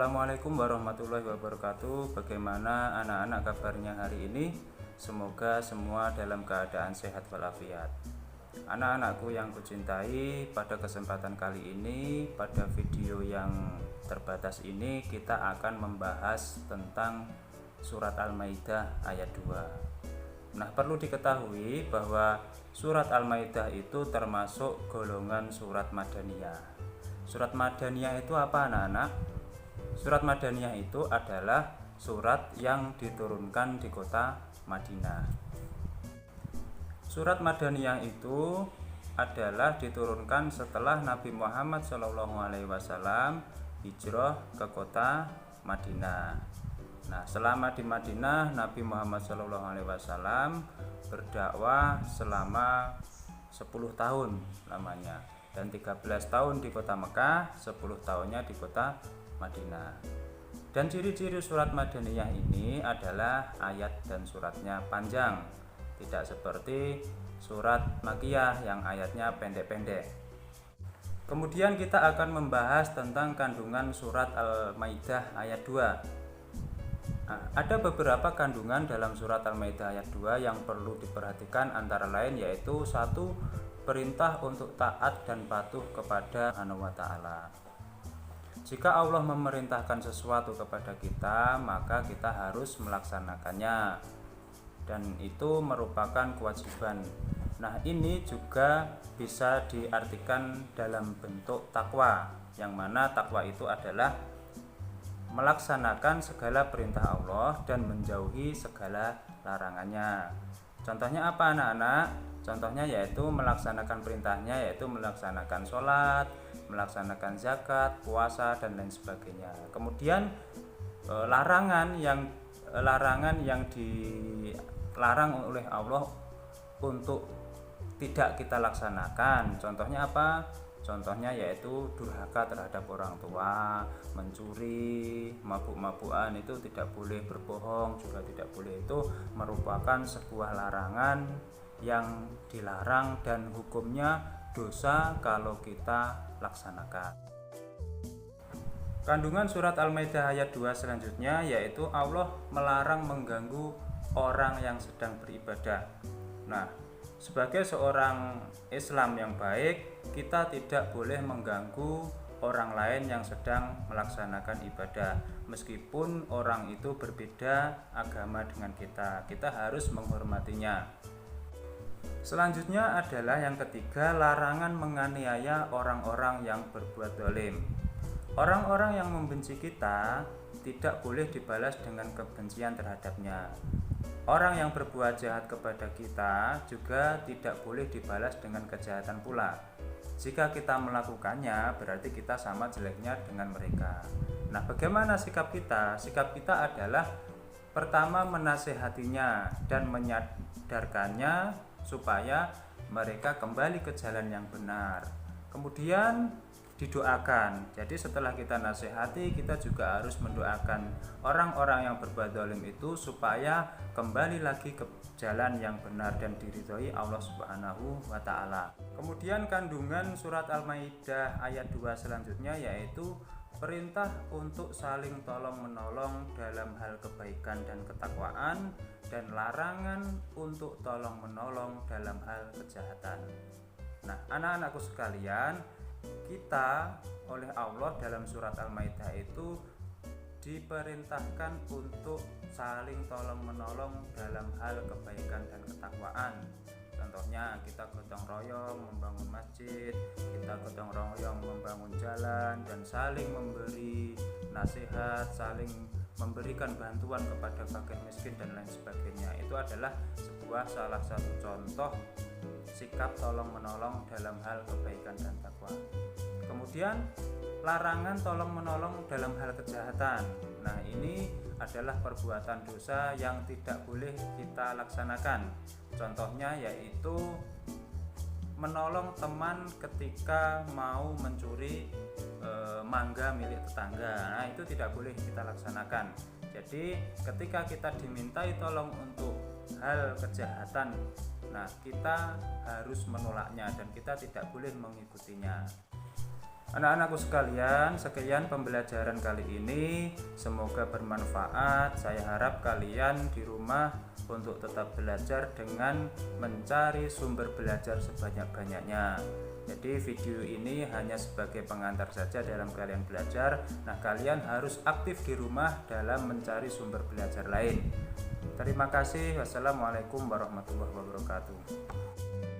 Assalamualaikum warahmatullahi wabarakatuh. Bagaimana anak-anak kabarnya hari ini? Semoga semua dalam keadaan sehat walafiat. Anak-anakku yang kucintai, pada kesempatan kali ini, pada video yang terbatas ini, kita akan membahas tentang surat Al-Maidah ayat 2. Nah, perlu diketahui bahwa surat Al-Maidah itu termasuk golongan surat Madaniyah. Surat Madaniyah itu apa, anak-anak? Surat Madaniyah itu adalah surat yang diturunkan di kota Madinah. Surat Madaniyah itu adalah diturunkan setelah Nabi Muhammad SAW hijrah ke kota Madinah. Nah, selama di Madinah, Nabi Muhammad SAW berdakwah selama 10 tahun lamanya, dan 13 tahun di kota Mekah, 10 tahunnya di kota Madinah. Dan ciri-ciri surat Madaniyah ini adalah ayat dan suratnya panjang, tidak seperti surat Makkiyah yang ayatnya pendek-pendek. Kemudian kita akan membahas tentang kandungan surat Al-Maidah ayat 2. Nah, ada beberapa kandungan dalam surat Al-Maidah ayat 2 yang perlu diperhatikan, antara lain yaitu 1. Perintah untuk taat dan patuh kepada Allah SWT. Jika Allah memerintahkan sesuatu kepada kita, maka kita harus melaksanakannya, dan itu merupakan kewajiban. Nah, ini juga bisa diartikan dalam bentuk takwa, yang mana takwa itu adalah melaksanakan segala perintah Allah dan menjauhi segala larangannya. Contohnya apa, anak-anak? Contohnya yaitu melaksanakan perintahnya, yaitu melaksanakan sholat, melaksanakan zakat, puasa, dan lain sebagainya. Kemudian larangan yang dilarang oleh Allah untuk tidak kita laksanakan. Contohnya apa? Contohnya yaitu durhaka terhadap orang tua, mencuri, mabuk-mabukan, itu tidak boleh, berbohong juga tidak boleh. Itu merupakan sebuah larangan yang dilarang dan hukumnya dosa kalau kita laksanakan. Kandungan surat Al-Maidah ayat 2 selanjutnya yaitu Allah melarang mengganggu orang yang sedang beribadah. Nah, sebagai seorang Islam yang baik, kita tidak boleh mengganggu orang lain yang sedang melaksanakan ibadah. Meskipun orang itu berbeda agama dengan kita, kita harus menghormatinya. Selanjutnya adalah yang ketiga, larangan menganiaya orang-orang yang berbuat zalim. Orang-orang yang membenci kita tidak boleh dibalas dengan kebencian terhadapnya. Orang yang berbuat jahat kepada kita juga tidak boleh dibalas dengan kejahatan pula. Jika kita melakukannya, berarti kita sama jeleknya dengan mereka. Nah, bagaimana sikap kita? Sikap kita adalah pertama, menasehatinya dan menyadarkannya supaya mereka kembali ke jalan yang benar. Kemudian didoakan. Jadi setelah kita nasihati, kita juga harus mendoakan orang-orang yang berbuat zalim itu supaya kembali lagi ke jalan yang benar dan diridhoi Allah Subhanahu wa taala. Kemudian kandungan surat Al-Maidah ayat 2 selanjutnya yaitu perintah untuk saling tolong-menolong dalam hal kebaikan dan ketakwaan, dan larangan untuk tolong-menolong dalam hal kejahatan. Nah, anak-anakku sekalian, kita oleh Allah dalam surat Al-Maidah itu diperintahkan untuk saling tolong-menolong dalam hal kebaikan dan ketakwaan. Contohnya kita gotong royong membangun masjid, kita gotong royong membangun jalan, dan saling memberi nasihat, saling memberikan bantuan kepada fakir miskin dan lain sebagainya. Itu adalah salah satu contoh sikap tolong menolong dalam hal kebaikan dan takwa. Kemudian larangan tolong menolong dalam hal kejahatan. Nah, ini adalah perbuatan dosa yang tidak boleh kita laksanakan. Contohnya yaitu menolong teman ketika mau mencuri mangga milik tetangga. Nah, itu tidak boleh kita laksanakan. Jadi ketika kita dimintai tolong untuk hal kejahatan, nah kita harus menolaknya dan kita tidak boleh mengikutinya. Anak-anakku sekalian, sekian pembelajaran kali ini. Semoga bermanfaat. Saya harap kalian di rumah untuk tetap belajar dengan mencari sumber belajar sebanyak-banyaknya. Jadi video ini hanya sebagai pengantar saja dalam kalian belajar. Nah, kalian harus aktif di rumah dalam mencari sumber belajar lain. Terima kasih. Wassalamualaikum warahmatullahi wabarakatuh.